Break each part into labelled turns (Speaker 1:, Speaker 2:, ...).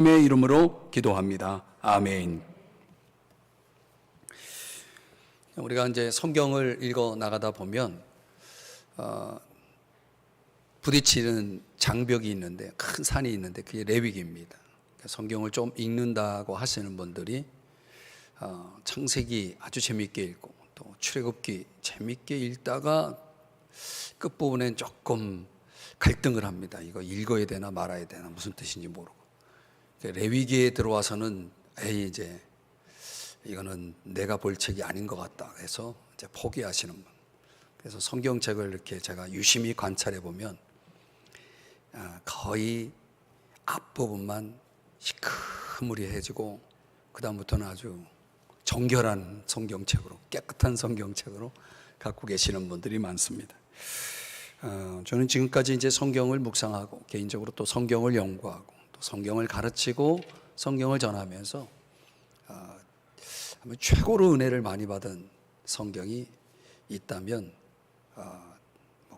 Speaker 1: 예수님의 이름으로 기도합니다. 아멘. 우리가 이제 성경을 읽어 나가다 보면 부딪히는 장벽이 있는데, 큰 산이 있는데 그게 레위기입니다. 성경을 좀 읽는다고 하시는 분들이 창세기 아주 재미있게 읽고 또 출애굽기 재미있게 읽다가 끝부분엔 조금 갈등을 합니다. 이거 읽어야 되나 말아야 되나, 무슨 뜻인지 모르고. 레위기에 들어와서는 이제 이거는 내가 볼 책이 아닌 것 같다 해서 이제 포기하시는 분. 그래서 성경책을 이렇게 제가 유심히 관찰해 보면 거의 앞부분만 시커무리해지고 그 다음부터는 아주 정결한 성경책으로, 깨끗한 성경책으로 갖고 계시는 분들이 많습니다. 저는 지금까지 이제 성경을 묵상하고 개인적으로 또 성경을 연구하고 또 성경을 가르치고 성경을 전하면서 최고로 은혜를 많이 받은 성경이 있다면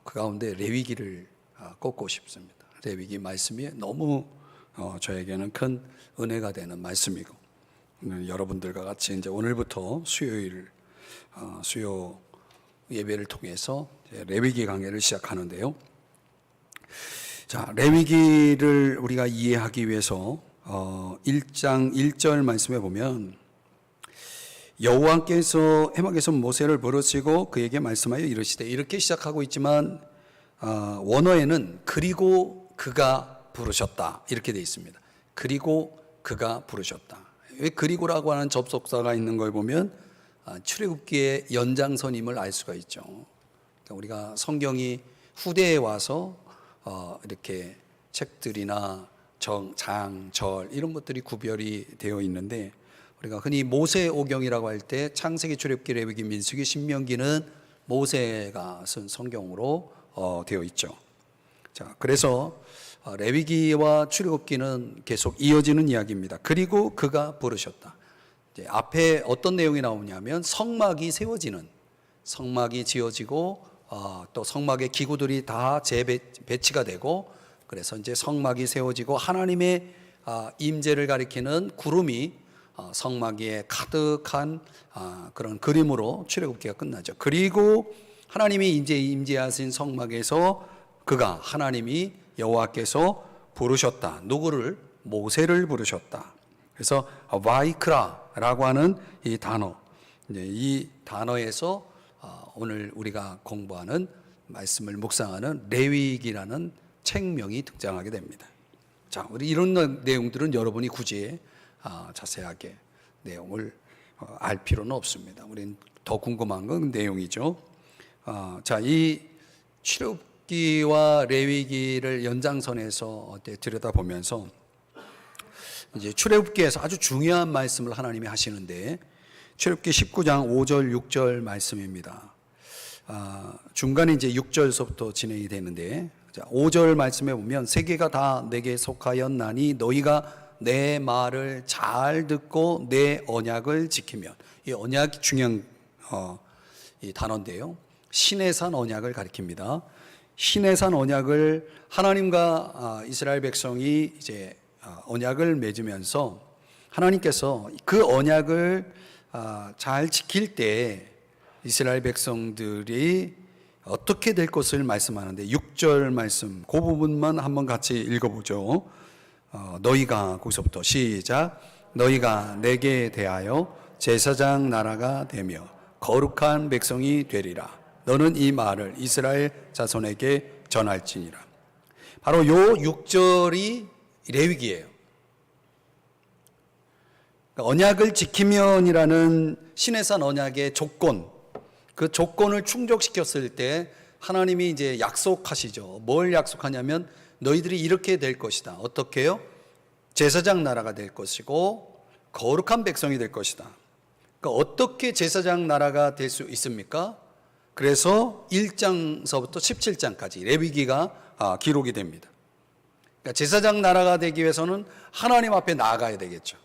Speaker 1: 그 가운데 레위기를 꼽고 싶습니다. 레위기 말씀이 너무 저에게는 큰 은혜가 되는 말씀이고, 여러분들과 같이 이제 오늘부터 수요 예배를 통해서 레위기 강해를 시작하는데요. 자, 레위기를 우리가 이해하기 위해서 1장 1절 말씀에 보면 여호와께서 해막에서 모세를 부르시고 그에게 말씀하여 이르시되, 이렇게 시작하고 있지만 원어에는 그리고 그가 부르셨다 이렇게 되어 있습니다. 그리고 그가 부르셨다. 왜 그리고라고 하는 접속사가 있는 걸 보면 출애굽기의 연장선임을 알 수가 있죠. 그러니까 우리가 성경이 후대에 와서 이렇게 책들이나 장, 절 이런 것들이 구별이 되어 있는데, 우리가 흔히 모세오경이라고 할 때 창세기, 출애굽기, 레위기, 민수기, 신명기는 모세가 쓴 성경으로 되어 있죠. 자, 그래서 레위기와 출애굽기는 계속 이어지는 이야기입니다. 그리고 그가 부르셨다. 이제 앞에 어떤 내용이 나오냐면 성막이 세워지는, 성막이 지어지고 또 성막의 기구들이 다 재배치가 되고, 그래서 이제 성막이 세워지고 하나님의 임재를 가리키는 구름이 성막 위에 가득한 그런 그림으로 출애굽기가 끝나죠. 그리고 하나님이 이제 임재하신 성막에서 그가, 하나님이 여호와께서 부르셨다. 누구를? 모세를 부르셨다. 그래서 와이크라라고 하는 이 단어, 이 단어에서 오늘 우리가 공부하는 말씀을 묵상하는 레위기라는 책명이 등장하게 됩니다. 자, 우리 이런 내용들은 여러분이 굳이 자세하게 내용을 알 필요는 없습니다. 우리는 더 궁금한 건 내용이죠. 자, 이 출애굽기와 레위기를 연장선에서 들여다보면서 이제 출애굽기에서 아주 중요한 말씀을 하나님이 하시는데, 출애굽기 19장 5절 6절 말씀입니다. 중간에 이제 6절서부터 진행이 되는데, 자, 5절 말씀에 보면 세계가 다 내게 속하였나니 너희가 내 말을 잘 듣고 내 언약을 지키면, 이 언약이 중요한 이 단어인데요, 시내산 언약을 가리킵니다. 시내산 언약을 하나님과 이스라엘 백성이 이제 언약을 맺으면서 하나님께서 그 언약을 잘 지킬 때 이스라엘 백성들이 어떻게 될 것을 말씀하는데, 6절 말씀 그 부분만 한번 같이 읽어보죠. 너희가, 거기서부터 시작. 너희가 내게 대하여 제사장 나라가 되며 거룩한 백성이 되리라. 너는 이 말을 이스라엘 자손에게 전할지니라. 바로 요 6절이 레위기예요. 언약을 지키면이라는 시내산 언약의 조건, 그 조건을 충족시켰을 때 하나님이 이제 약속하시죠. 뭘 약속하냐면 너희들이 이렇게 될 것이다. 어떻게요? 제사장 나라가 될 것이고 거룩한 백성이 될 것이다. 그러니까 어떻게 제사장 나라가 될 수 있습니까? 그래서 1장서부터 17장까지 레위기가 기록이 됩니다. 그러니까 제사장 나라가 되기 위해서는 하나님 앞에 나아가야 되겠죠.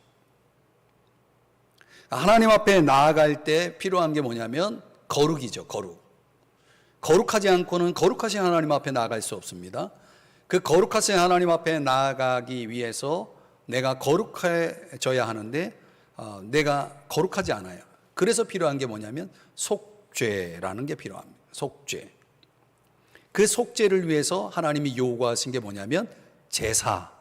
Speaker 1: 하나님 앞에 나아갈 때 필요한 게 뭐냐면 거룩이죠. 거룩하지 않고는 거룩하신 하나님 앞에 나아갈 수 없습니다. 그 거룩하신 하나님 앞에 나아가기 위해서 내가 거룩해져야 하는데 내가 거룩하지 않아요. 그래서 필요한 게 뭐냐면 속죄라는 게 필요합니다. 속죄. 그 속죄를 위해서 하나님이 요구하신 게 뭐냐면 제사.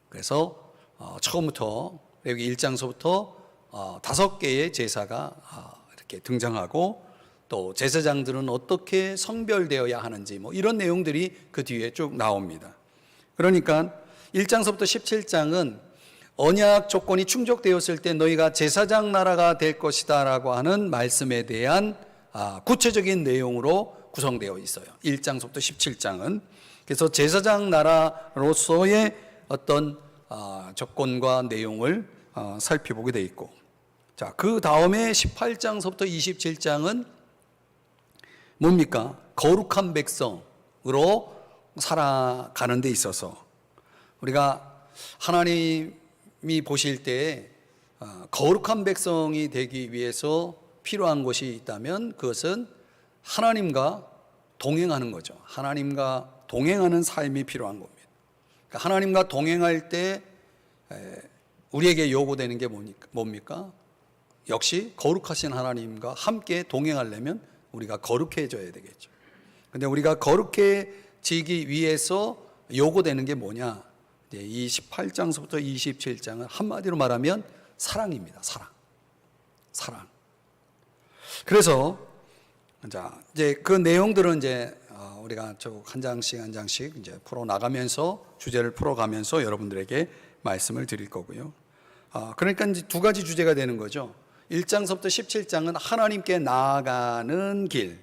Speaker 1: 그래서 처음부터 여기 1장서부터 5개의 제사가 이렇게 등장하고, 또 제사장들은 어떻게 성별되어야 하는지 뭐 이런 내용들이 그 뒤에 쭉 나옵니다. 그러니까 1장서부터 17장은 언약 조건이 충족되었을 때 너희가 제사장 나라가 될 것이다 라고 하는 말씀에 대한 구체적인 내용으로 구성되어 있어요. 1장서부터 17장은. 그래서 제사장 나라로서의 어떤 조건과 내용을 살펴보게 되어 있고, 자, 그 다음에 18장서부터 27장은 뭡니까? 거룩한 백성으로 살아가는 데 있어서 우리가 하나님이 보실 때 거룩한 백성이 되기 위해서 필요한 것이 있다면 그것은 하나님과 동행하는 거죠. 하나님과 동행하는 삶이 필요한 겁니다. 그러니까 하나님과 동행할 때 우리에게 요구되는 게 뭡니까? 역시 거룩하신 하나님과 함께 동행하려면 우리가 거룩해져야 되겠죠. 근데 우리가 거룩해지기 위해서 요구되는 게 뭐냐? 이 18장서부터 27장은 한마디로 말하면 사랑입니다. 사랑. 그래서 자, 이제 그 내용들은 이제 우리가 한 장씩 이제 풀어 나가면서, 주제를 풀어가면서 여러분들에게 말씀을 드릴 거고요. 그러니까 이제 두 가지 주제가 되는 거죠. 1장서부터 17장은 하나님께 나아가는 길,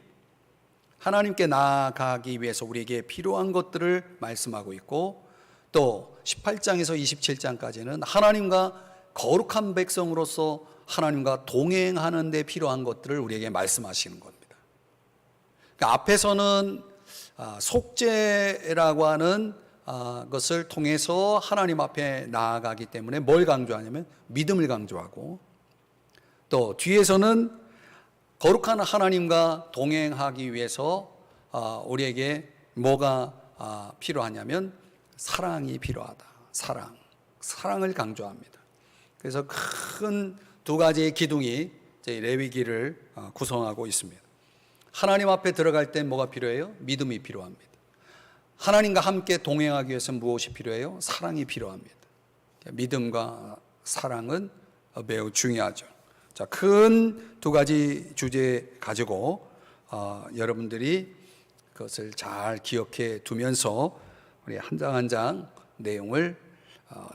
Speaker 1: 하나님께 나아가기 위해서 우리에게 필요한 것들을 말씀하고 있고, 또 18장에서 27장까지는 하나님과 거룩한 백성으로서 하나님과 동행하는 데 필요한 것들을 우리에게 말씀하시는 겁니다. 그러니까 앞에서는 속죄라고 하는 것을 통해서 하나님 앞에 나아가기 때문에 뭘 강조하냐면 믿음을 강조하고, 또 뒤에서는 거룩한 하나님과 동행하기 위해서 우리에게 뭐가 필요하냐면 사랑이 필요하다. 사랑을 강조합니다. 그래서 큰 두 가지의 기둥이 레위기를 구성하고 있습니다. 하나님 앞에 들어갈 때 뭐가 필요해요? 믿음이 필요합니다. 하나님과 함께 동행하기 위해서는 무엇이 필요해요? 사랑이 필요합니다. 믿음과 사랑은 매우 중요하죠. 자, 큰 두 가지 주제 가지고 여러분들이 그것을 잘 기억해 두면서 우리 한 장 한 장 내용을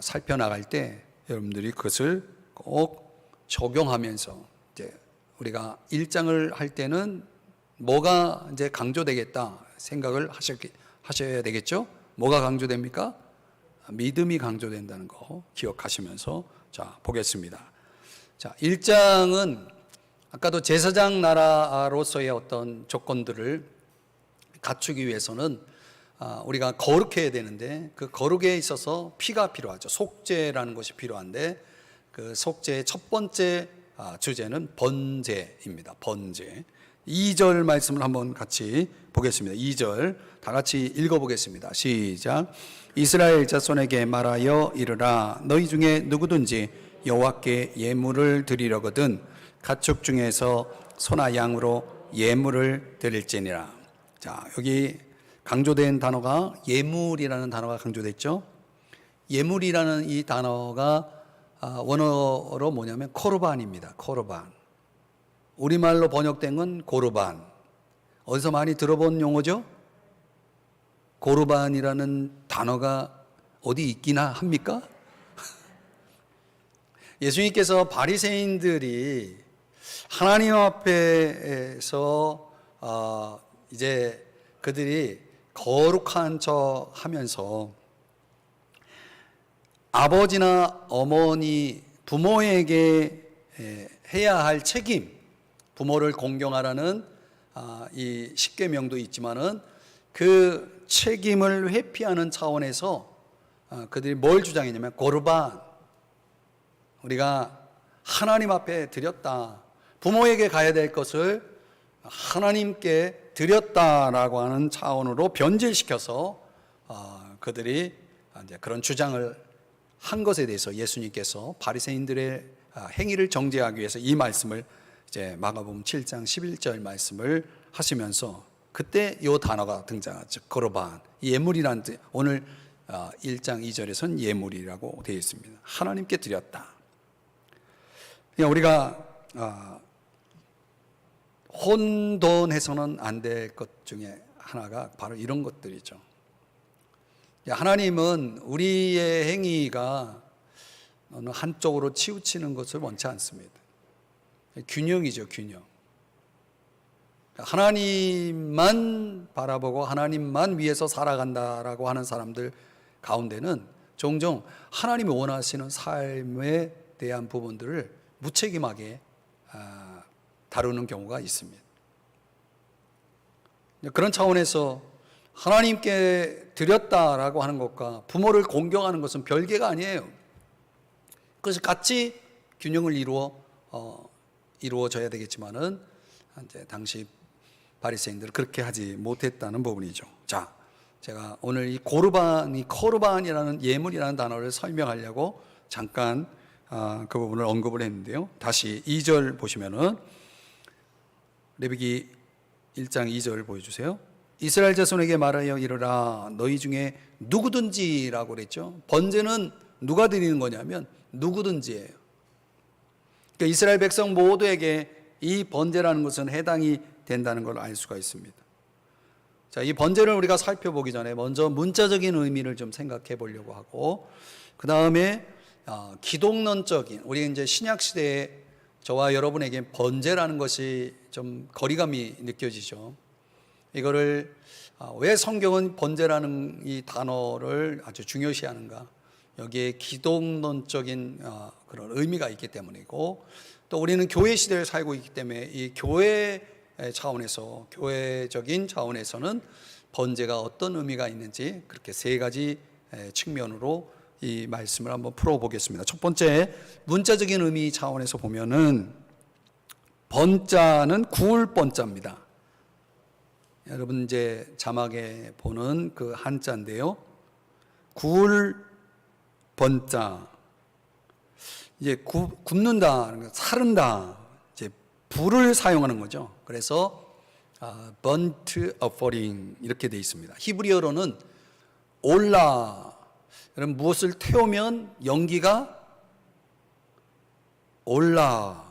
Speaker 1: 살펴나갈 때 여러분들이 그것을 꼭 적용하면서, 이제 우리가 1장을 할 때는 뭐가 이제 강조되겠다 생각을 하셔야 되겠죠? 뭐가 강조됩니까? 믿음이 강조된다는 거 기억하시면서 자, 보겠습니다. 자, 1장은 아까도 제사장 나라로서의 어떤 조건들을 갖추기 위해서는 우리가 거룩해야 되는데, 그 거룩에 있어서 피가 필요하죠. 속죄라는 것이 필요한데, 그 속죄의 첫 번째 주제는 번제입니다. 번제. 2절 말씀을 한번 같이 보겠습니다. 2절 다 같이 읽어보겠습니다. 시작. 이스라엘 자손에게 말하여 이르라. 너희 중에 누구든지 여호와께 예물을 드리려거든 가축 중에서 소나 양으로 예물을 드릴지니라. 자, 여기 강조된 단어가 예물이라는 단어가 강조됐죠. 예물이라는 이 단어가 원어로 뭐냐면 코르반입니다. 코르반. 우리말로 번역된 건 고르반. 어디서 많이 들어본 용어죠? 고르반이라는 단어가 어디 있기나 합니까? 예수님께서 바리새인들이 하나님 앞에서 이제 그들이 거룩한 척 하면서 아버지나 어머니, 부모에게 해야 할 책임, 부모를 공경하라는 이 십계명도 있지만은 그 책임을 회피하는 차원에서 그들이 뭘 주장했냐면 고르반, 우리가 하나님 앞에 드렸다, 부모에게 가야 될 것을 하나님께 드렸다라고 하는 차원으로 변질시켜서 그들이 이제 그런 주장을 한 것에 대해서 예수님께서 바리새인들의 행위를 정죄하기 위해서 이 말씀을 이제 마가복음 7장 11절 말씀을 하시면서 그때 이 단어가 등장하죠. 거르반, 예물이라는 뜻. 오늘 1장 2절에서는 예물이라고 되어 있습니다. 하나님께 드렸다. 그냥 우리가 혼돈해서는 안 될 것 중에 하나가 바로 이런 것들이죠. 하나님은 우리의 행위가 어느 한쪽으로 치우치는 것을 원치 않습니다. 균형이죠, 균형. 하나님만 바라보고 하나님만 위해서 살아간다라고 하는 사람들 가운데는 종종 하나님이 원하시는 삶에 대한 부분들을 무책임하게 다루는 경우가 있습니다. 그런 차원에서 하나님께 드렸다라고 하는 것과 부모를 공경하는 것은 별개가 아니에요. 그것이 같이 균형을 이루어져야 되겠지만은 이제 당시 바리새인들은 그렇게 하지 못했다는 부분이죠. 자, 제가 오늘 이 코르반이라는 예물이라는 단어를 설명하려고 잠깐 그 부분을 언급을 했는데요. 다시 2절 보시면은 레위기 1장 2절 보여주세요. 이스라엘 자손에게 말하여 이르라 너희 중에 누구든지라고 그랬죠. 번제는 누가 드리는 거냐면 누구든지예요. 그러니까 이스라엘 백성 모두에게 이 번제라는 것은 해당이 된다는 걸 알 수가 있습니다. 자, 이 번제를 우리가 살펴보기 전에 먼저 문자적인 의미를 좀 생각해 보려고 하고, 그 다음에 기독론적인, 우리 이제 신약 시대에 저와 여러분에게 번제라는 것이 좀 거리감이 느껴지죠. 이거를 왜 성경은 번제라는 이 단어를 아주 중요시하는가? 여기에 기독론적인 그런 의미가 있기 때문이고, 또 우리는 교회 시대를 살고 있기 때문에 이 교회 차원에서, 교회적인 차원에서는 번제가 어떤 의미가 있는지 그렇게 세 가지 측면으로 이 말씀을 한번 풀어보겠습니다. 첫 번째, 문자적인 의미 차원에서 보면은 번자는 구울 번자입니다. 여러분 이제 자막에 보는 그 한자인데요. 구울 번자, 이제 굽는다, 사른다, 이제 불을 사용하는 거죠. 그래서 burnt offering 이렇게 되어 있습니다. 히브리어로는 올라, 여러분 무엇을 태우면 연기가 올라가죠.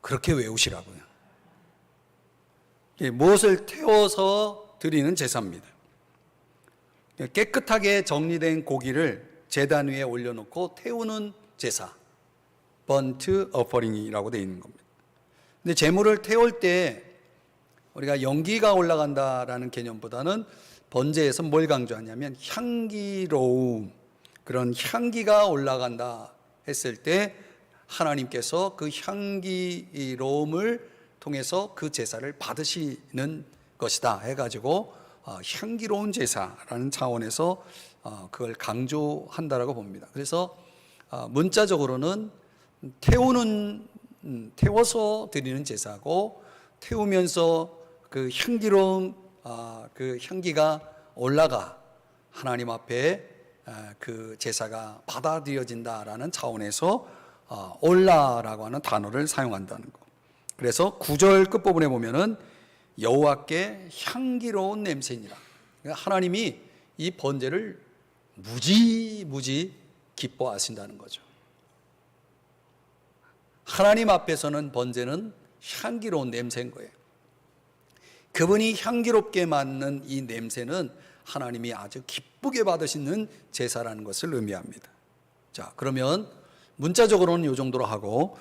Speaker 1: 그렇게 외우시라고요. 무엇을 태워서 드리는 제사입니다. 깨끗하게 정리된 고기를 제단 위에 올려놓고 태우는 제사, burnt offering이라고 되어 있는 겁니다. 근데 제물을 태울 때 우리가 연기가 올라간다라는 개념보다는 번제에서 뭘 강조하냐면 향기로움, 그런 향기가 올라간다 했을 때 하나님께서 그 향기로움을 통해서 그 제사를 받으시는 것이다 해가지고 향기로운 제사라는 차원에서 그걸 강조한다라고 봅니다. 그래서 문자적으로는 태워서 드리는 제사고, 태우면서 그 향기로운 그 향기가 올라가 하나님 앞에 그 제사가 받아들여진다라는 차원에서 올라라고 하는 단어를 사용한다는 거. 그래서 9절 끝부분에 보면은 여호와께 향기로운 냄새니라. 그러니까 하나님이 이 번제를 무지 기뻐하신다는 거죠. 하나님 앞에서는 번제는 향기로운 냄새인 거예요. 그분이 향기롭게 맡는 이 냄새는 하나님이 아주 기쁘게 받으시는 제사라는 것을 의미합니다. 자, 그러면 문자적으로는 이 정도로 하고,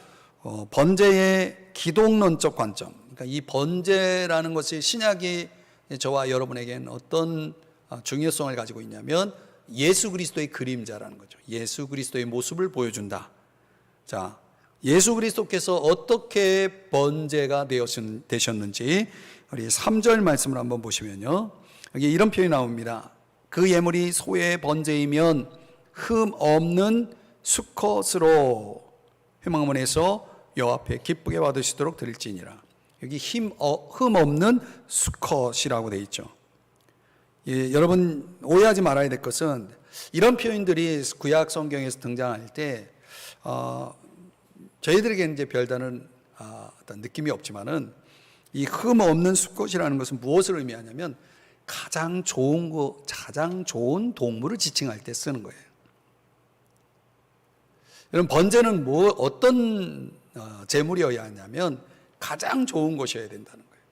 Speaker 1: 번제의 기독론적 관점, 그러니까 이 번제라는 것이 신약이 저와 여러분에게는 어떤 중요성을 가지고 있냐면 예수 그리스도의 그림자라는 거죠. 예수 그리스도의 모습을 보여준다. 자, 예수 그리스도께서 어떻게 번제가 되셨는지 우리 3절 말씀을 한번 보시면요, 여기 이런 표현이 나옵니다. 그 예물이 소의 번제이면 흠 없는 수컷으로 회막문에서 여호와 앞에 기쁘게 받으시도록 드릴지니라. 여기 흠 없는 수컷이라고 되어 있죠. 예, 여러분 오해하지 말아야 될 것은 이런 표현들이 구약 성경에서 등장할 때 저희들에게는 이제 별다른 어떤 느낌이 없지만은 이 흠 없는 수컷이라는 것은 무엇을 의미하냐면 가장 좋은 동물을 지칭할 때 쓰는 거예요. 여러분, 번제는 어떤 제물이어야 하냐면 가장 좋은 것이어야 된다는 거예요.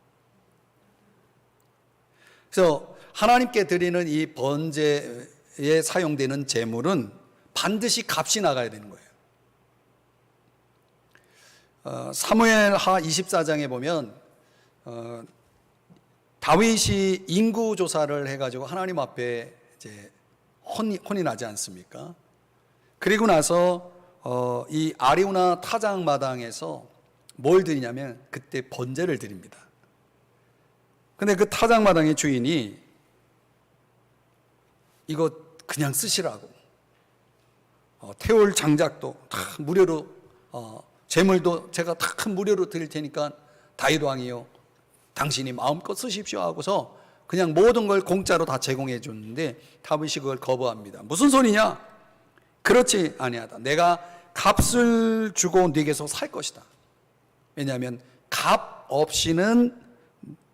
Speaker 1: 그래서 하나님께 드리는 이 번제에 사용되는 제물은 반드시 값이 나가야 되는 거예요. 사무엘하 24장에 보면 다윗이 인구 조사를 해가지고 하나님 앞에 이제 혼이 나지 않습니까? 그리고 나서 이 아리우나 타작 마당에서 뭘 드리냐면 그때 번제를 드립니다. 근데 그 타작 마당의 주인이 이거 그냥 쓰시라고, 태울 장작도 다 무료로, 재물도 제가 다 무료로 드릴 테니까 다윗 왕이요, 당신이 마음껏 쓰십시오 하고서 그냥 모든 걸 공짜로 다 제공해 줬는데 다윗이 그걸 거부합니다. 무슨 소리냐? 그렇지 아니하다. 내가 값을 주고 네게서 살 것이다. 왜냐하면 값 없이는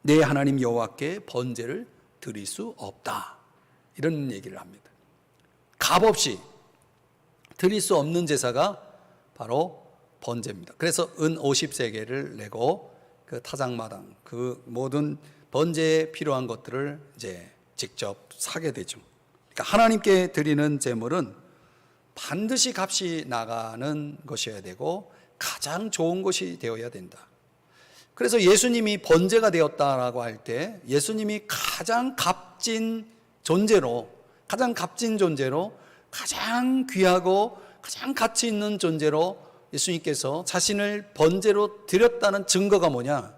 Speaker 1: 내 하나님 여호와께 번제를 드릴 수 없다. 이런 얘기를 합니다. 값 없이 드릴 수 없는 제사가 바로 번제입니다. 그래서 은 50세겔을 내고 그 타작마당, 그 모든 번제에 필요한 것들을 이제 직접 사게 되죠. 그러니까 하나님께 드리는 제물은 반드시 값이 나가는 것이어야 되고 가장 좋은 것이 되어야 된다. 그래서 예수님이 번제가 되었다라고 할 때 예수님이 가장 값진 존재로, 가장 귀하고 가장 가치 있는 존재로 예수님께서 자신을 번제로 드렸다는 증거가 뭐냐?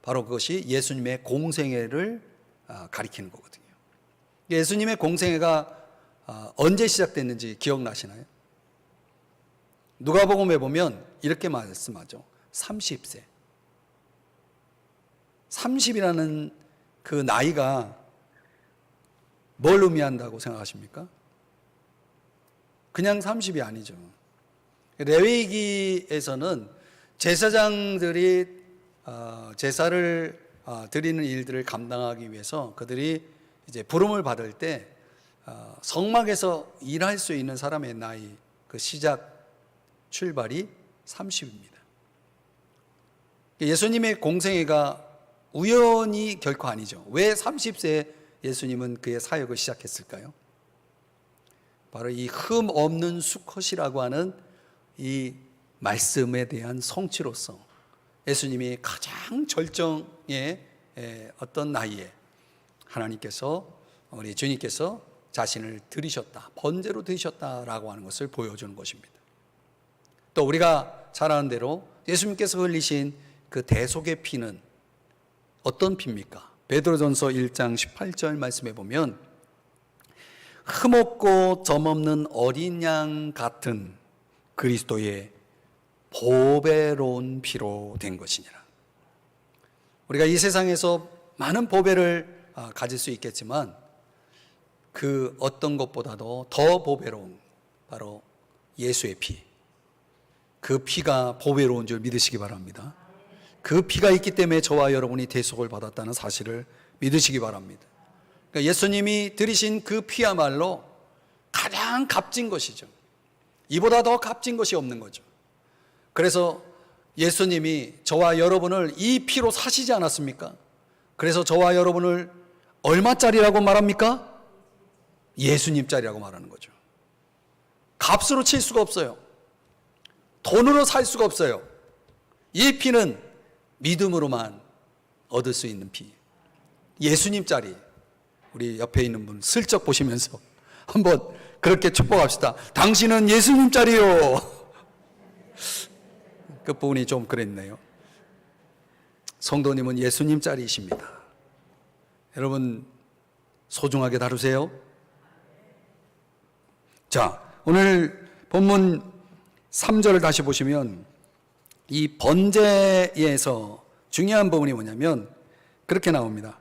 Speaker 1: 바로 그것이 예수님의 공생애를 가리키는 거거든요. 예수님의 공생애가 언제 시작됐는지 기억나시나요? 누가복음에 보면 이렇게 말씀하죠. 30세. 30이라는 그 나이가 뭘 의미한다고 생각하십니까? 그냥 30이 아니죠. 레위기에서는 제사장들이 제사를 드리는 일들을 감당하기 위해서 그들이 이제 부름을 받을 때 성막에서 일할 수 있는 사람의 나이, 그 시작 출발이 30입니다. 예수님의 공생애가 우연이 결코 아니죠. 왜 30세에 예수님은 그의 사역을 시작했을까요? 바로 이 흠 없는 수컷이라고 하는 이 말씀에 대한 성취로서 예수님이 가장 절정의 어떤 나이에 하나님께서, 우리 주님께서 자신을 드리셨다, 번제로 드리셨다라고 하는 것을 보여주는 것입니다. 또 우리가 잘 아는 대로 예수님께서 흘리신 그 대속의 피는 어떤 피입니까? 베드로전서 1장 18절 말씀에 보면 흠없고 점없는 어린 양 같은 그리스도의 보배로운 피로 된 것이니라. 우리가 이 세상에서 많은 보배를 가질 수 있겠지만 그 어떤 것보다도 더 보배로운 바로 예수의 피, 그 피가 보배로운 줄 믿으시기 바랍니다. 그 피가 있기 때문에 저와 여러분이 대속을 받았다는 사실을 믿으시기 바랍니다. 그러니까 예수님이 들이신 그 피야말로 가장 값진 것이죠. 이보다 더 값진 것이 없는 거죠. 그래서 예수님이 저와 여러분을 이 피로 사시지 않았습니까? 그래서 저와 여러분을 얼마짜리라고 말합니까? 예수님짜리라고 말하는 거죠. 값으로 칠 수가 없어요. 돈으로 살 수가 없어요. 이 피는 믿음으로만 얻을 수 있는 피. 예수님짜리. 우리 옆에 있는 분 슬쩍 보시면서 한번 그렇게 축복합시다. 당신은 예수님짜리요. 끝부분이 좀 그랬네요. 성도님은 예수님짜리이십니다. 여러분 소중하게 다루세요. 자, 오늘 본문 3절을 다시 보시면 이 번제에서 중요한 부분이 뭐냐면 그렇게 나옵니다.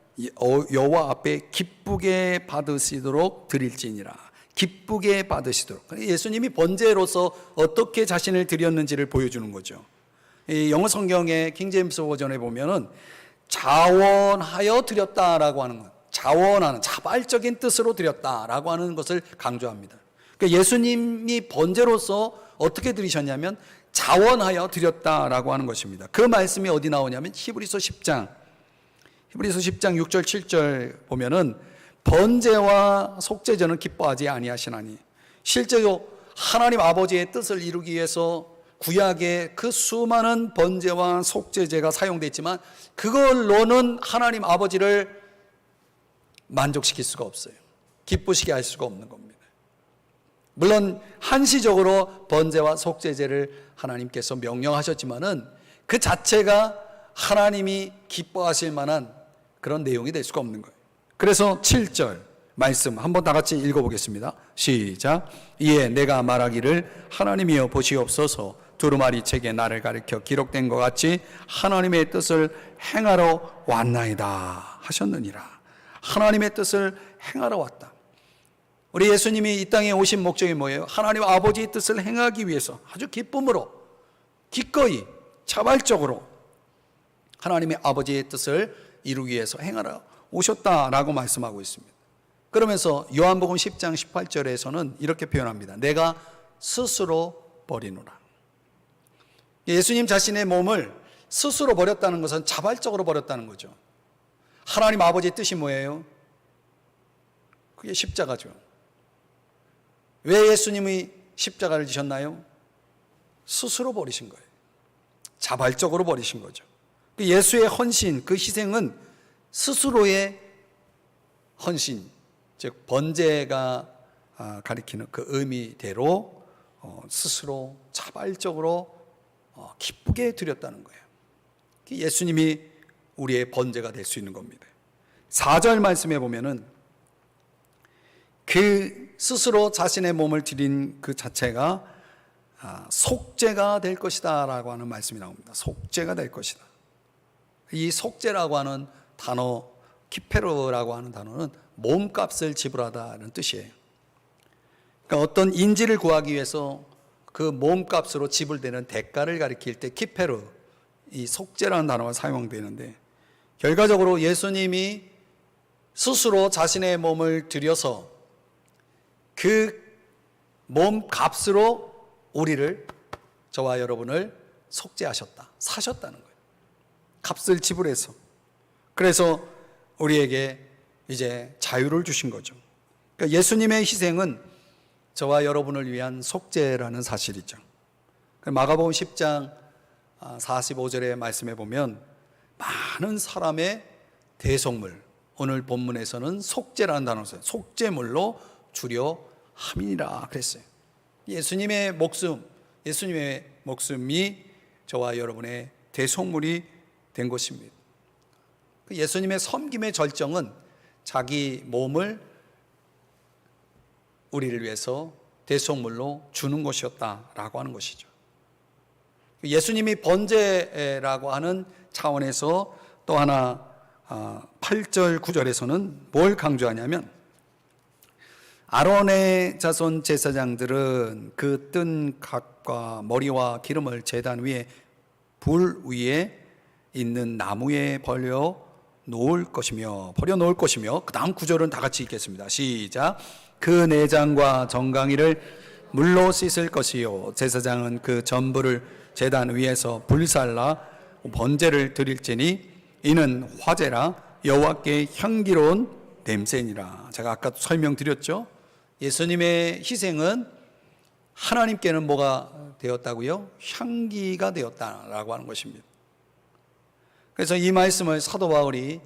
Speaker 1: 여호와 앞에 기쁘게 받으시도록 드릴지니라. 기쁘게 받으시도록. 예수님이 번제로서 어떻게 자신을 드렸는지를 보여주는 거죠. 이 영어 성경의 킹제임스 버전에 보면은 자원하여 드렸다라고 하는 것, 자원하는 자발적인 뜻으로 드렸다라고 하는 것을 강조합니다. 그러니까 예수님이 번제로서 어떻게 드리셨냐면 자원하여 드렸다라고 하는 것입니다. 그 말씀이 어디 나오냐면 히브리서 10장 6절 7절 보면은 번제와 속죄제는 기뻐하지 아니하시나니, 실제로 하나님 아버지의 뜻을 이루기 위해서 구약에 그 수많은 번제와 속죄제가 사용됐지만 그걸로는 하나님 아버지를 만족시킬 수가 없어요. 기쁘시게 할 수가 없는 겁니다. 물론 한시적으로 번제와 속죄제를 하나님께서 명령하셨지만은 그 자체가 하나님이 기뻐하실 만한 그런 내용이 될 수가 없는 거예요. 그래서 7절 말씀 한번 다 같이 읽어보겠습니다. 시작. 이에 내가 말하기를 하나님이여 보시옵소서, 두루마리 책에 나를 가리켜 기록된 것 같이 하나님의 뜻을 행하러 왔나이다 하셨느니라. 하나님의 뜻을 행하러 왔다. 우리 예수님이 이 땅에 오신 목적이 뭐예요? 하나님 아버지의 뜻을 행하기 위해서 아주 기쁨으로, 기꺼이, 자발적으로 하나님의 아버지의 뜻을 이루기 위해서 행하러 오셨다라고 말씀하고 있습니다. 그러면서 요한복음 10장 18절에서는 이렇게 표현합니다. 내가 스스로 버리노라. 예수님 자신의 몸을 스스로 버렸다는 것은 자발적으로 버렸다는 거죠. 하나님 아버지의 뜻이 뭐예요? 그게 십자가죠. 왜 예수님이 십자가를 지셨나요? 스스로 버리신 거예요. 자발적으로 버리신 거죠. 예수의 헌신, 그 희생은 스스로의 헌신, 즉 번제가 가리키는 그 의미대로 스스로 자발적으로 기쁘게 드렸다는 거예요. 예수님이 우리의 번제가 될 수 있는 겁니다. 4절 말씀에 보면은 그 스스로 자신의 몸을 드린 그 자체가 속죄가 될 것이다 라고 하는 말씀이 나옵니다. 속죄가 될 것이다. 이 속죄라고 하는 단어, 키페르라고 하는 단어는 몸값을 지불하다는 뜻이에요. 그러니까 어떤 인지를 구하기 위해서 그 몸값으로 지불되는 대가를 가리킬 때 키페르, 이 속죄라는 단어가 사용되는데, 결과적으로 예수님이 스스로 자신의 몸을 들여서 그 몸값으로 우리를, 저와 여러분을 속죄하셨다, 사셨다는 거예요. 값을 지불해서. 그래서 우리에게 이제 자유를 주신 거죠. 그러니까 예수님의 희생은 저와 여러분을 위한 속죄라는 사실이죠. 마가복음 10장 45절의 말씀에 보면 많은 사람의 대속물, 오늘 본문에서는 속죄라는 단어를 써요. 속죄물로 주려 함이니라 그랬어요. 예수님의 목숨, 예수님의 목숨이 저와 여러분의 대속물이 된 것입니다. 예수님의 섬김의 절정은 자기 몸을 우리를 위해서 대속물로 주는 것이었다라고 하는 것이죠. 예수님이 번제라고 하는 차원에서 또 하나 8절 9절에서는 뭘 강조하냐면, 아론의 자손 제사장들은 그 뜬 각과 머리와 기름을 제단 위에 불 위에 있는 나무에 버려 놓을 것이며 그 다음 구절은 다 같이 읽겠습니다. 시작. 그 내장과 정강이를 물로 씻을 것이요 제사장은 그 전부를 제단 위에서 불살라 번제를 드릴지니 이는 화제라 여호와께 향기로운 냄새니라. 제가 아까 설명드렸죠. 예수님의 희생은 하나님께는 뭐가 되었다고요? 향기가 되었다라고 하는 것입니다. 그래서 이 말씀을 사도 바울이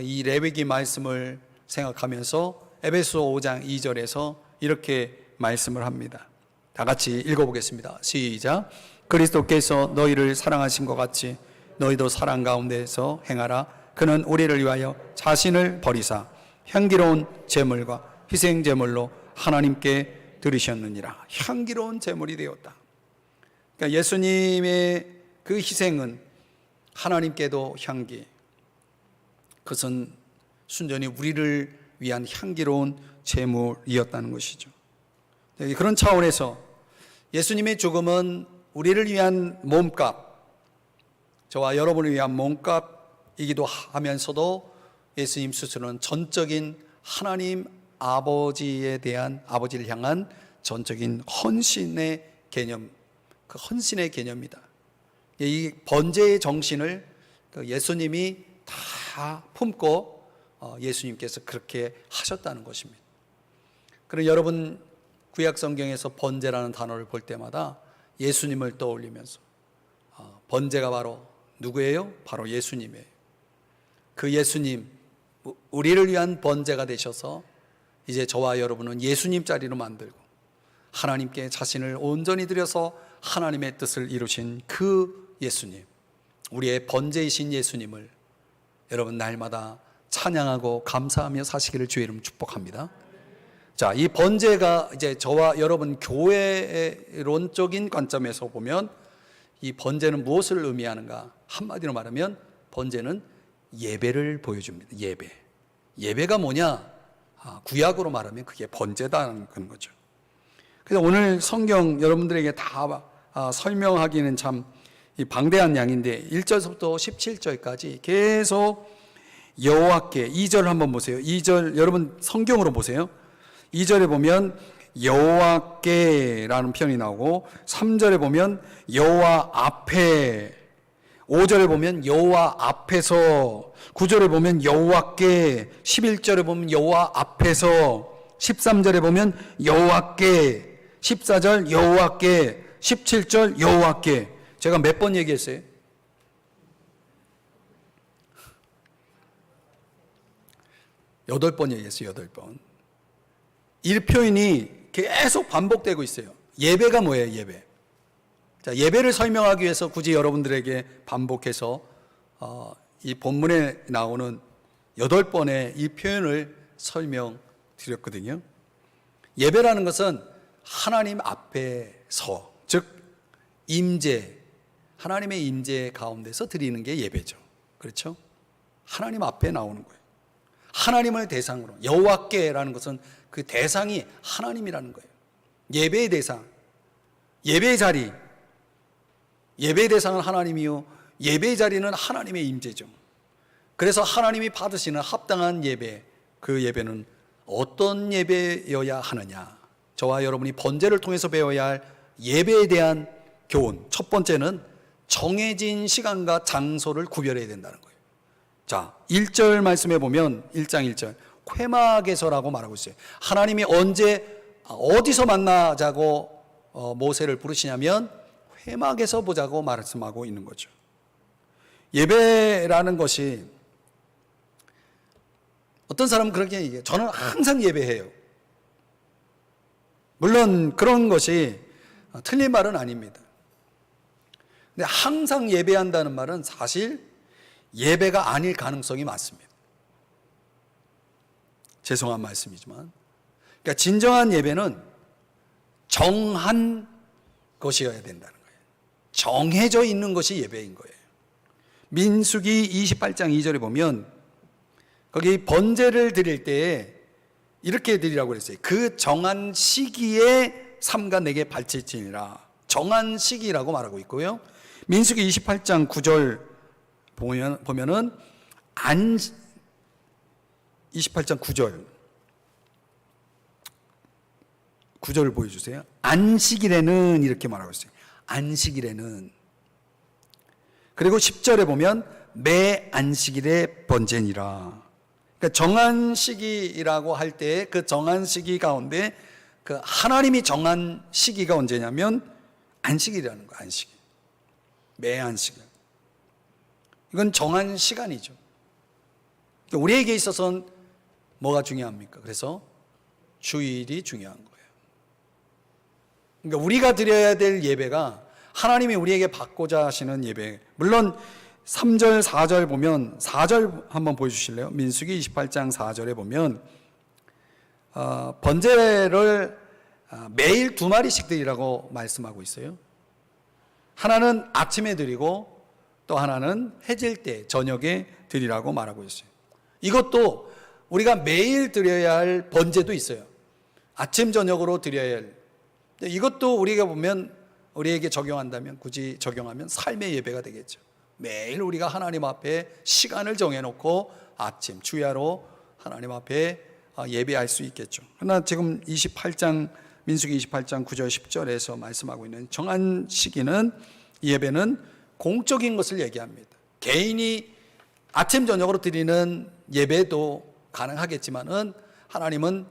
Speaker 1: 이 레위기 말씀을 생각하면서 에베소 5장 2절에서 이렇게 말씀을 합니다. 다 같이 읽어보겠습니다. 시작. 그리스도께서 너희를 사랑하신 것 같이 너희도 사랑 가운데서 행하라. 그는 우리를 위하여 자신을 버리사 향기로운 제물과 희생 제물로 하나님께 드리셨느니라. 향기로운 제물이 되었다. 그러니까 예수님의 그 희생은 하나님께도 향기, 그것은 순전히 우리를 위한 향기로운 제물이었다는 것이죠. 그런 차원에서 예수님의 죽음은 우리를 위한 몸값, 저와 여러분을 위한 몸값이기도 하면서도 예수님 스스로는 전적인 하나님 아버지에 대한, 아버지를 향한 전적인 헌신의 개념, 그 헌신의 개념입니다. 이 번제의 정신을 예수님이 다 품고 예수님께서 그렇게 하셨다는 것입니다. 그럼 여러분 구약 성경에서 번제라는 단어를 볼 때마다 예수님을 떠올리면서 번제가 바로 누구예요? 바로 예수님이에요. 그 예수님, 우리를 위한 번제가 되셔서 이제 저와 여러분은 예수님 자리로 만들고 하나님께 자신을 온전히 드려서 하나님의 뜻을 이루신 그 예수님, 우리의 번제이신 예수님을 여러분 날마다 찬양하고 감사하며 사시기를 주의 이름 축복합니다. 자, 이 번제가 이제 저와 여러분 교회론적인 관점에서 보면 이 번제는 무엇을 의미하는가? 한마디로 말하면 번제는 예배를 보여줍니다. 예배가 뭐냐? 구약으로 말하면 그게 번제다는 그런 거죠. 그래서 오늘 성경 여러분들에게 다 설명하기는 참 방대한 양인데 1절부터 17절까지 계속 여호와께, 2절 한번 보세요. 2절 여러분 성경으로 보세요. 2절에 보면 여호와께라는 표현이 나오고 3절에 보면 여호와 앞에, 5절에 보면 여호와 앞에서, 9절에 보면 여호와께, 11절에 보면 여호와 앞에서, 13절에 보면 여호와께, 14절 여호와께, 17절 여호와께. 제가 몇 번 얘기했어요? 8번 얘기했어요. 8번. 이 표현이 계속 반복되고 있어요. 예배가 뭐예요? 예배. 자, 예배를 설명하기 위해서 굳이 여러분들에게 반복해서 이 본문에 나오는 8번의 이 표현을 설명드렸거든요. 예배라는 것은 하나님 앞에서, 즉 임재, 하나님의 임재 가운데서 드리는 게 예배죠. 그렇죠? 하나님 앞에 나오는 거예요. 하나님을 대상으로, 여호와께라는 것은 그 대상이 하나님이라는 거예요. 예배의 대상, 예배의 자리, 예배의 대상은 하나님이요, 예배의 자리는 하나님의 임재죠. 그래서 하나님이 받으시는 합당한 예배, 그 예배는 어떤 예배여야 하느냐? 저와 여러분이 번제를 통해서 배워야 할 예배에 대한 교훈, 첫 번째는 정해진 시간과 장소를 구별해야 된다는 거예요. 자, 1절 말씀해 보면 1장 1절 회막에서라고 말하고 있어요. 하나님이 언제 어디서 만나자고 모세를 부르시냐면 회막에서 보자고 말씀하고 있는 거죠. 예배라는 것이, 어떤 사람은 그렇게 얘기해요. 저는 항상 예배해요. 물론 그런 것이 틀린 말은 아닙니다. 근데 항상 예배한다는 말은 사실 예배가 아닐 가능성이 많습니다. 죄송한 말씀이지만, 그러니까 진정한 예배는 정한 것이어야 된다는 거예요. 정해져 있는 것이 예배인 거예요. 민수기 28장 2절에 보면 거기 번제를 드릴 때에 이렇게 드리라고 그랬어요. 그 정한 시기에 삼가 내게 바칠지니라. 정한 시기라고 말하고 있고요. 민수기 28장 9절 보면은 28장 9절을 보여주세요. 안식일에는 이렇게 말하고 있어요. 안식일에는. 그리고 10절에 보면 매 안식일에 번제니라. 그러니까 정한 시기라고 할 때 그 정한 시기 가운데 그 하나님이 정한 시기가 언제냐면 안식일이라는 거예요. 안식일. 매 안식일. 이건 정한 시간이죠. 그러니까 우리에게 있어서는 뭐가 중요합니까? 그래서 주일이 중요한 거예요. 그러니까 우리가 드려야 될 예배가 하나님이 우리에게 받고자 하시는 예배. 물론 3절, 4절 보면, 4절 한번 보여주실래요? 민수기 28장 4절에 보면 번제를 매일 2마리씩 드리라고 말씀하고 있어요. 하나는 아침에 드리고 또 하나는 해질 때 저녁에 드리라고 말하고 있어요. 이것도 우리가 매일 드려야 할 번제도 있어요. 아침 저녁으로 드려야 할. 이것도 우리가 보면 우리에게 적용한다면, 굳이 적용하면 삶의 예배가 되겠죠. 매일 우리가 하나님 앞에 시간을 정해놓고 아침 주야로 하나님 앞에 예배할 수 있겠죠. 그러나 지금 28장 민수기 28장 9절 10절에서 말씀하고 있는 정한 시기는, 예배는 공적인 것을 얘기합니다. 개인이 아침 저녁으로 드리는 예배도 가능하겠지만은 하나님은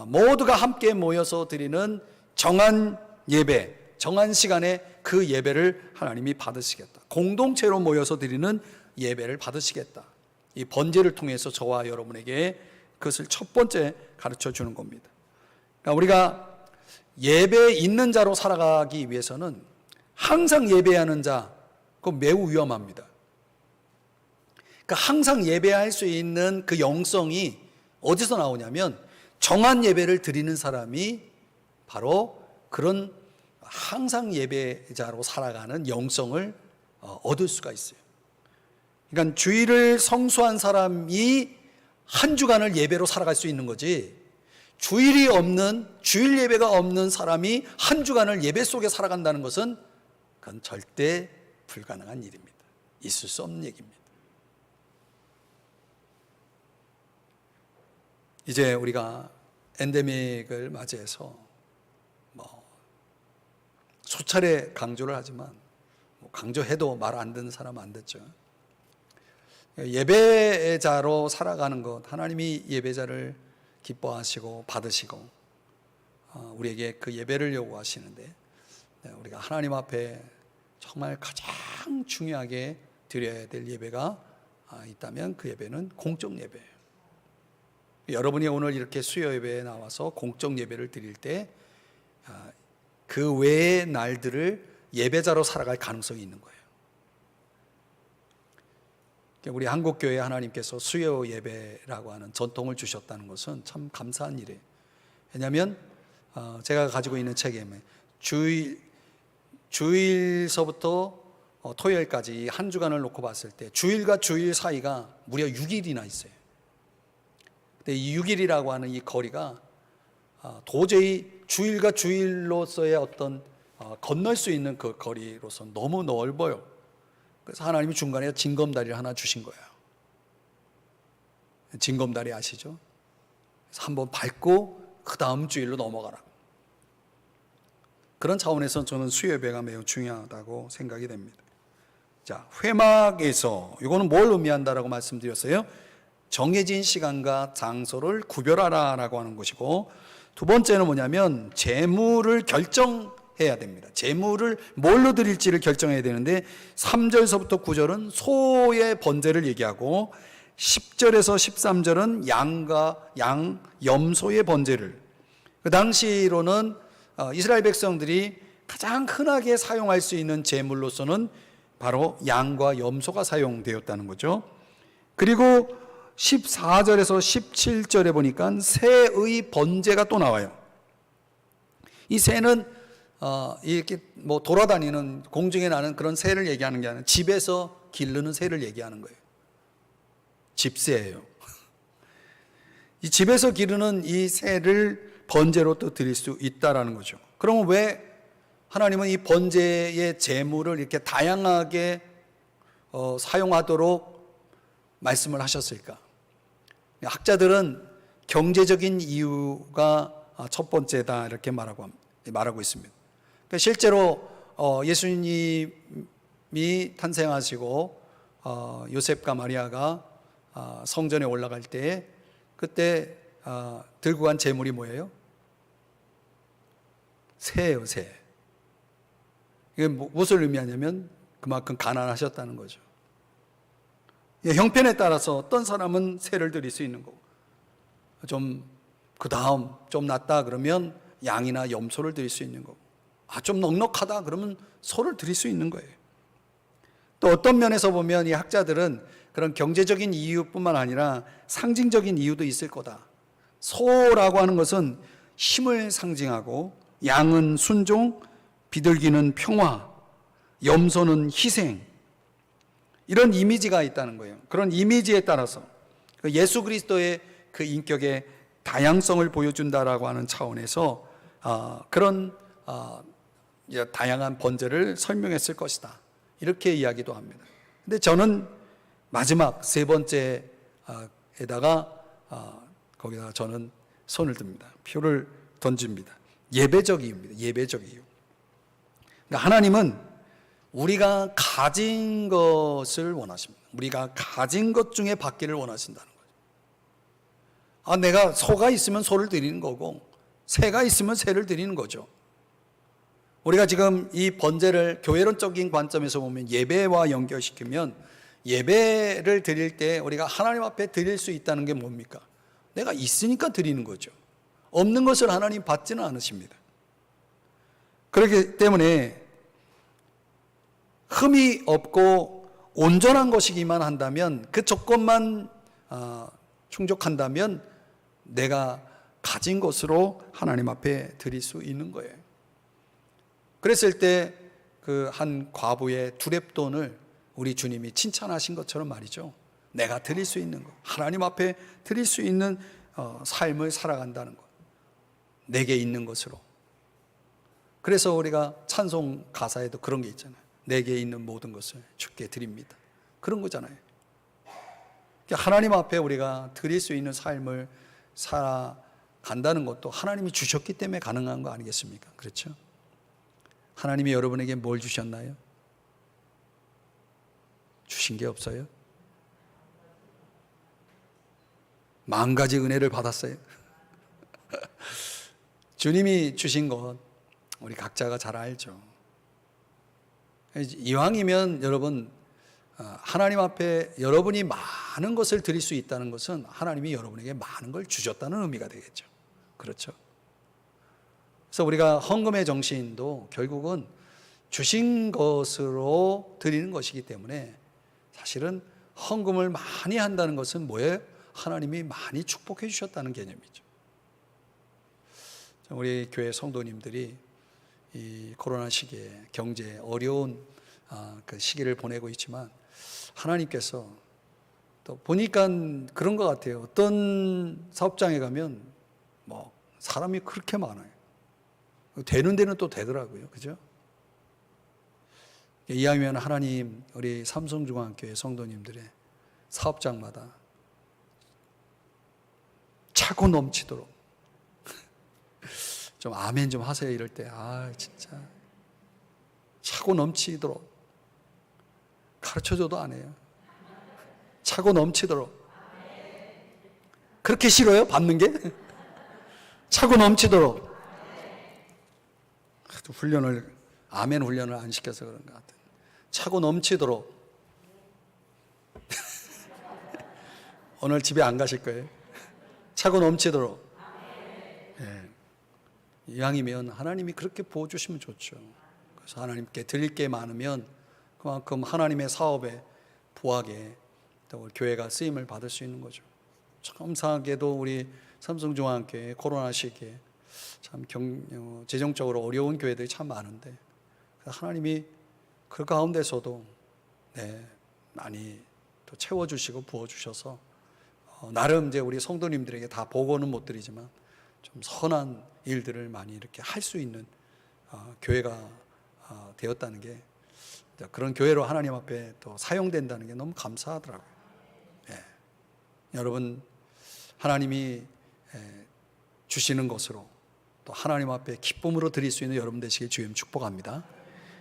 Speaker 1: 모두가 함께 모여서 드리는 정한 예배, 정한 시간에 그 예배를 하나님이 받으시겠다. 공동체로 모여서 드리는 예배를 받으시겠다. 이 번제를 통해서 저와 여러분에게 그것을 첫 번째 가르쳐 주는 겁니다. 그러니까 우리가 예배에 있는 자로 살아가기 위해서는 항상 예배하는 자, 그거 매우 위험합니다. 그러니까 항상 예배할 수 있는 그 영성이 어디서 나오냐면, 정한 예배를 드리는 사람이 바로 그런 항상 예배자로 살아가는 영성을 얻을 수가 있어요. 그러니까 주일을 성수한 사람이 한 주간을 예배로 살아갈 수 있는 거지, 주일 예배가 없는 사람이 한 주간을 예배 속에 살아간다는 것은 그건 절대 불가능한 일입니다. 있을 수 없는 얘기입니다. 이제 우리가 엔데믹을 맞이해서 수차례 강조를 하지만 강조해도 말 안 듣는 사람 안 듣죠. 예배자로 살아가는 것, 하나님이 예배자를 기뻐하시고 받으시고 우리에게 그 예배를 요구하시는데, 우리가 하나님 앞에 정말 가장 중요하게 드려야 될 예배가 있다면 그 예배는 공적 예배예요. 여러분이 오늘 이렇게 수요 예배에 나와서 공적 예배를 드릴 때 그 외의 날들을 예배자로 살아갈 가능성이 있는 거예요. 우리 한국교회 하나님께서 수요 예배라고 하는 전통을 주셨다는 것은 참 감사한 일이에요. 왜냐하면 제가 가지고 있는 책에 주일서부터 토요일까지 한 주간을 놓고 봤을 때 주일과 주일 사이가 무려 6일이나 있어요. 근데 이 6일이라고 하는 이 거리가 도저히 주일과 주일로서의 어떤 건널 수 있는 그 거리로서 너무 넓어요. 그래서 하나님이 중간에 징검다리를 하나 주신 거예요. 징검다리 아시죠? 그래서 한번 밟고 그 다음 주일로 넘어가라고. 그런 차원에서 저는 수요 예배가 매우 중요하다고 생각이 됩니다. 자, 회막에서 이거는 뭘 의미한다라고 말씀드렸어요? 정해진 시간과 장소를 구별하라라고 하는 것이고, 두 번째는 뭐냐면 제물을 결정해야 됩니다. 제물을 뭘로 드릴지를 결정해야 되는데 3절서부터 9절은 소의 번제를 얘기하고 10절에서 13절은 양, 염소의 번제를, 그 당시로는 이스라엘 백성들이 가장 흔하게 사용할 수 있는 제물로서는 바로 양과 염소가 사용되었다는 거죠. 그리고 14절에서 17절에 보니까 새의 번제가 또 나와요. 이 새는 이렇게 돌아다니는 공중에 나는 그런 새를 얘기하는 게 아니라 집에서 기르는 새를 얘기하는 거예요. 집새예요. 이 집에서 기르는 이 새를 번제로 또 드릴 수 있다라는 거죠. 그러면 왜 하나님은 이 번제의 제물을 이렇게 다양하게 사용하도록 말씀을 하셨을까? 학자들은 경제적인 이유가 첫 번째다 이렇게 말하고 있습니다. 그러니까 실제로 예수님이 탄생하시고 요셉과 마리아가 성전에 올라갈 때 그때 들고 간 제물이 뭐예요? 새예요, 새. 이게 무엇을 의미하냐면 그만큼 가난하셨다는 거죠. 형편에 따라서 어떤 사람은 새를 드릴 수 있는 거고, 그 다음 좀 낫다 그러면 양이나 염소를 드릴 수 있는 거고, 좀 넉넉하다 그러면 소를 드릴 수 있는 거예요. 또 어떤 면에서 보면 이 학자들은 그런 경제적인 이유뿐만 아니라 상징적인 이유도 있을 거다. 소라고 하는 것은 힘을 상징하고, 양은 순종, 비둘기는 평화, 염소는 희생, 이런 이미지가 있다는 거예요. 그런 이미지에 따라서 예수 그리스도의 그 인격의 다양성을 보여준다라고 하는 차원에서 그런 다양한 번제를 설명했을 것이다, 이렇게 이야기도 합니다. 근데 저는 마지막 세 번째에다가 거기다가 저는 손을 듭니다. 표를 던집니다. 예배적 이유입니다. 예배적 이유. 그러니까 하나님은 우리가 가진 것을 원하십니다. 우리가 가진 것 중에 받기를 원하신다는 거죠. 내가 소가 있으면 소를 드리는 거고 새가 있으면 새를 드리는 거죠. 우리가 지금 이 번제를 교회론적인 관점에서 보면 예배와 연결시키면, 예배를 드릴 때 우리가 하나님 앞에 드릴 수 있다는 게 뭡니까? 내가 있으니까 드리는 거죠. 없는 것을 하나님 받지는 않으십니다. 그렇기 때문에 흠이 없고 온전한 것이기만 한다면, 그 조건만 충족한다면 내가 가진 것으로 하나님 앞에 드릴 수 있는 거예요. 그랬을 때 그 한 과부의 두렙돈을 우리 주님이 칭찬하신 것처럼 말이죠, 내가 드릴 수 있는 것, 하나님 앞에 드릴 수 있는 삶을 살아간다는 것, 내게 있는 것으로. 그래서 우리가 찬송 가사에도 그런 게 있잖아요. 내게 있는 모든 것을 주께 드립니다. 그런 거잖아요. 하나님 앞에 우리가 드릴 수 있는 삶을 살아간다는 것도 하나님이 주셨기 때문에 가능한 거 아니겠습니까? 그렇죠? 하나님이 여러분에게 뭘 주셨나요? 주신 게 없어요? 만 가지 은혜를 받았어요. 주님이 주신 것 우리 각자가 잘 알죠. 이왕이면 여러분, 하나님 앞에 여러분이 많은 것을 드릴 수 있다는 것은 하나님이 여러분에게 많은 걸 주셨다는 의미가 되겠죠. 그렇죠? 그래서 우리가 헌금의 정신도 결국은 주신 것으로 드리는 것이기 때문에, 사실은 헌금을 많이 한다는 것은 뭐예요? 하나님이 많이 축복해 주셨다는 개념이죠. 우리 교회 성도님들이 이 코로나 시기에 경제 어려운 그 시기를 보내고 있지만, 하나님께서 또 보니까 그런 것 같아요. 어떤 사업장에 가면 뭐 사람이 그렇게 많아요. 되는 데는 또 되더라고요. 그죠? 이왕이면 하나님 우리 삼성중앙교회 성도님들의 사업장마다 차고 넘치도록 좀 아멘 좀 하세요. 이럴 때 진짜 차고 넘치도록 가르쳐줘도 안 해요. 차고 넘치도록. 그렇게 싫어요? 받는 게? 차고 넘치도록. 훈련을, 아멘 훈련을 안 시켜서 그런 것 같아요. 차고 넘치도록. 오늘 집에 안 가실 거예요. 차고 넘치도록. 예. 이왕이면 하나님이 그렇게 부어주시면 좋죠. 그래서 하나님께 드릴 게 많으면 그만큼 하나님의 사업에, 부학에 또 교회가 쓰임을 받을 수 있는 거죠. 감사하게도 우리 삼성중앙교회 코로나 시기에 참 재정적으로 어려운 교회들이 참 많은데, 하나님이 그 가운데서도 많이 또 채워주시고 부어주셔서 나름 이제 우리 성도님들에게 다 보고는 못 드리지만 좀 선한 일들을 많이 이렇게 할 수 있는 교회가 되었다는 게, 그런 교회로 하나님 앞에 또 사용된다는 게 너무 감사하더라고요. 여러분, 하나님이 주시는 것으로 또 하나님 앞에 기쁨으로 드릴 수 있는 여러분 되시길 주님 축복합니다.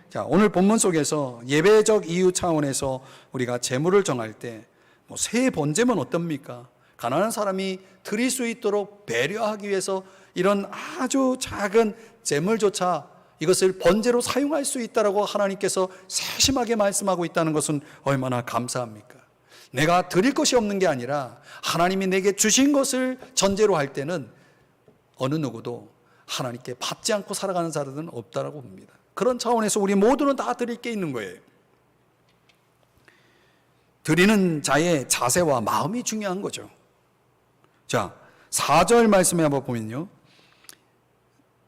Speaker 1: 자, 오늘 본문 속에서 예배적 이유 차원에서 우리가 제물을 정할 때 새 번제면 어떻습니까? 가난한 사람이 드릴 수 있도록 배려하기 위해서 이런 아주 작은 제물조차 이것을 번제로 사용할 수 있다라고 하나님께서 세심하게 말씀하고 있다는 것은 얼마나 감사합니까? 내가 드릴 것이 없는 게 아니라 하나님이 내게 주신 것을 전제로 할 때는 어느 누구도 하나님께 받지 않고 살아가는 자들은 없다라고 봅니다. 그런 차원에서 우리 모두는 다 드릴 게 있는 거예요. 드리는 자의 자세와 마음이 중요한 거죠. 자, 4절 말씀에 한번 보면요,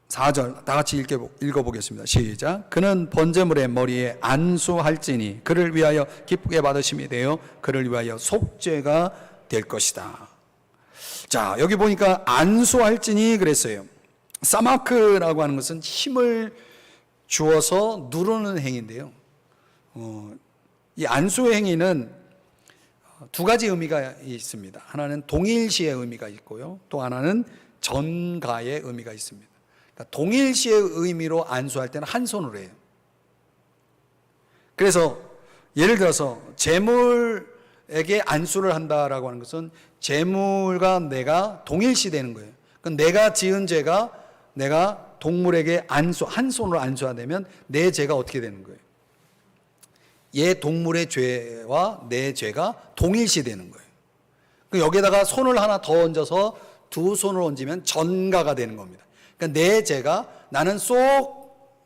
Speaker 1: 4절 다 같이 읽어보겠습니다. 시작. 그는 번제물의 머리에 안수할지니 그를 위하여 기쁘게 받으심이 되어 그를 위하여 속죄가 될 것이다. 자, 여기 보니까 안수할지니 그랬어요. 사마크라고 하는 것은 힘을 주어서 누르는 행위인데요. 이 안수의 행위는 두 가지 의미가 있습니다. 하나는 동일시의 의미가 있고요. 또 하나는 전가의 의미가 있습니다. 그러니까 동일시의 의미로 안수할 때는 한 손으로 해요. 그래서 예를 들어서 재물에게 안수를 한다라고 하는 것은 재물과 내가 동일시 되는 거예요. 그러니까 내가 지은 죄가 내가 동물에게 한 손으로 안수하되면 내 죄가 어떻게 되는 거예요? 얘 동물의 죄와 내 죄가 동일시 되는 거예요. 여기에다가 손을 하나 더 얹어서 두 손을 얹으면 전가가 되는 겁니다. 그러니까 내 죄가 나는 쏙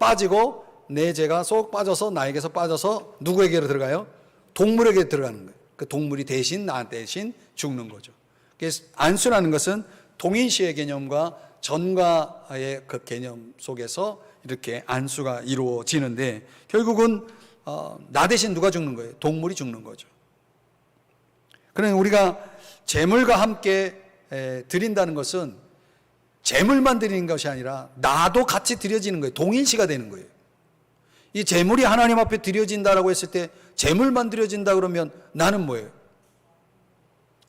Speaker 1: 빠지고 내 죄가 쏙 빠져서 나에게서 빠져서 누구에게로 들어가요? 동물에게 들어가는 거예요. 그 동물이 대신 나 대신 죽는 거죠. 그래서 안수라는 것은 동일시의 개념과 전가의 그 개념 속에서 이렇게 안수가 이루어지는데 결국은 나 대신 누가 죽는 거예요? 동물이 죽는 거죠. 그러니 우리가 재물과 함께 드린다는 것은 재물만 드리는 것이 아니라 나도 같이 드려지는 거예요. 동일시가 되는 거예요. 이 재물이 하나님 앞에 드려진다라고 했을 때 재물만 드려진다 그러면 나는 뭐예요?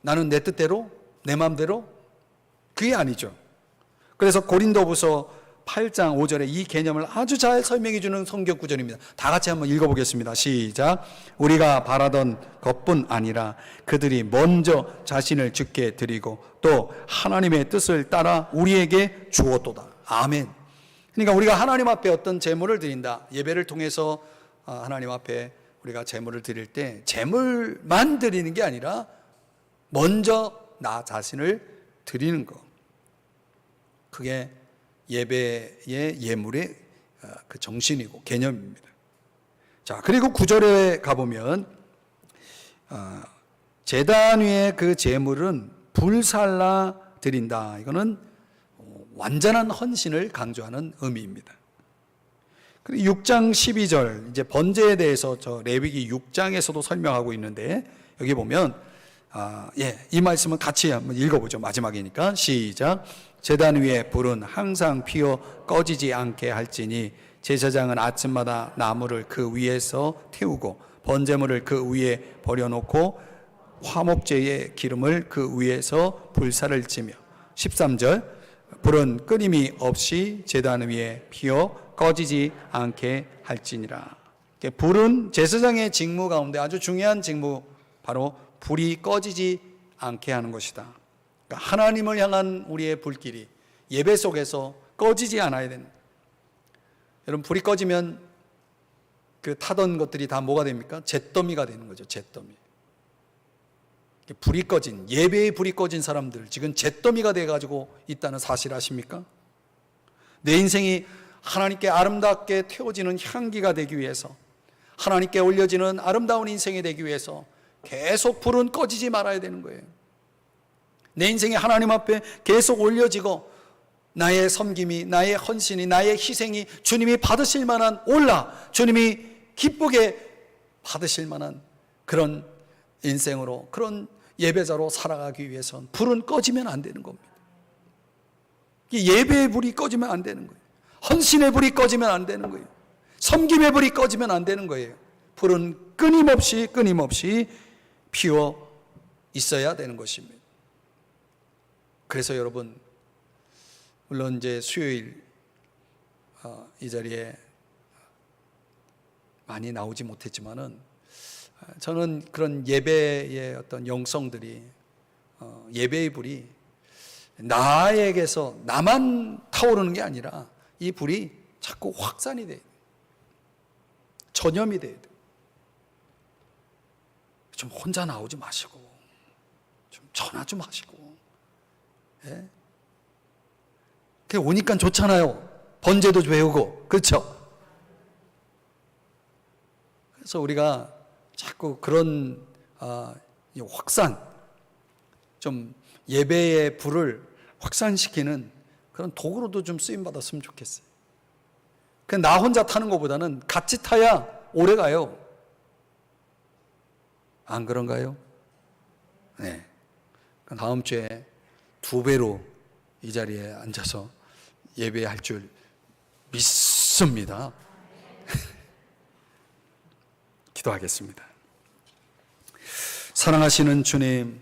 Speaker 1: 나는 내 뜻대로? 내 마음대로? 그게 아니죠. 그래서 고린도후서 8장 5절에 이 개념을 아주 잘 설명해 주는 성경 구절입니다. 다 같이 한번 읽어보겠습니다. 시작. 우리가 바라던 것뿐 아니라 그들이 먼저 자신을 주께 드리고 또 하나님의 뜻을 따라 우리에게 주었도다. 아멘. 그러니까 우리가 하나님 앞에 어떤 제물을 드린다. 예배를 통해서 하나님 앞에 우리가 제물을 드릴 때 제물만 드리는 게 아니라 먼저 나 자신을 드리는 것. 그게 예배의 예물의 그 정신이고 개념입니다. 자, 그리고 9절에 가보면 제단 위에 그 제물은 불살라 드린다. 이거는 완전한 헌신을 강조하는 의미입니다. 그리고 6장 12절 이제 번제에 대해서 저 레위기 6장에서도 설명하고 있는데 여기 보면 이 말씀은 같이 한번 읽어보죠. 마지막이니까 시작. 제단 위에 불은 항상 피어 꺼지지 않게 할지니 제사장은 아침마다 나무를 그 위에서 태우고 번제물을 그 위에 버려놓고 화목제의 기름을 그 위에서 불사를 지며 13절 불은 끊임이 없이 제단 위에 피어 꺼지지 않게 할지니라. 불은 제사장의 직무 가운데 아주 중요한 직무, 바로 불이 꺼지지 않게 하는 것이다. 그러니까 하나님을 향한 우리의 불길이 예배 속에서 꺼지지 않아야 된다. 여러분, 불이 꺼지면 그 타던 것들이 다 뭐가 됩니까? 잿더미가 되는 거죠. 잿더미. 불이 꺼진, 예배의 불이 꺼진 사람들 지금 잿더미가 돼가지고 있다는 사실 아십니까? 내 인생이 하나님께 아름답게 태워지는 향기가 되기 위해서, 하나님께 올려지는 아름다운 인생이 되기 위해서 계속 불은 꺼지지 말아야 되는 거예요. 내 인생이 하나님 앞에 계속 올려지고 나의 섬김이, 나의 헌신이, 나의 희생이 주님이 받으실 만한 주님이 기쁘게 받으실 만한 그런 인생으로, 그런 예배자로 살아가기 위해서는 불은 꺼지면 안 되는 겁니다. 예배의 불이 꺼지면 안 되는 거예요. 헌신의 불이 꺼지면 안 되는 거예요. 섬김의 불이 꺼지면 안 되는 거예요. 불은 끊임없이 피워 있어야 되는 것입니다. 그래서 여러분, 물론 이제 수요일 이 자리에 많이 나오지 못했지만은 저는 그런 예배의 어떤 영성들이, 예배의 불이 나에게서 나만 타오르는 게 아니라 이 불이 자꾸 확산이 돼요. 전염이 돼야 돼요. 좀 혼자 나오지 마시고 좀 전화 좀 하시고, 예? 그게 오니까 좋잖아요. 번제도 배우고, 그렇죠? 그래서 우리가 자꾸 그런 확산, 좀 예배의 불을 확산시키는 그런 도구로도 좀 쓰임 받았으면 좋겠어요. 그냥 나 혼자 타는 것보다는 같이 타야 오래 가요. 안 그런가요? 네. 다음 주에 2배로 이 자리에 앉아서 예배할 줄 믿습니다. 기도하겠습니다. 사랑하시는 주님,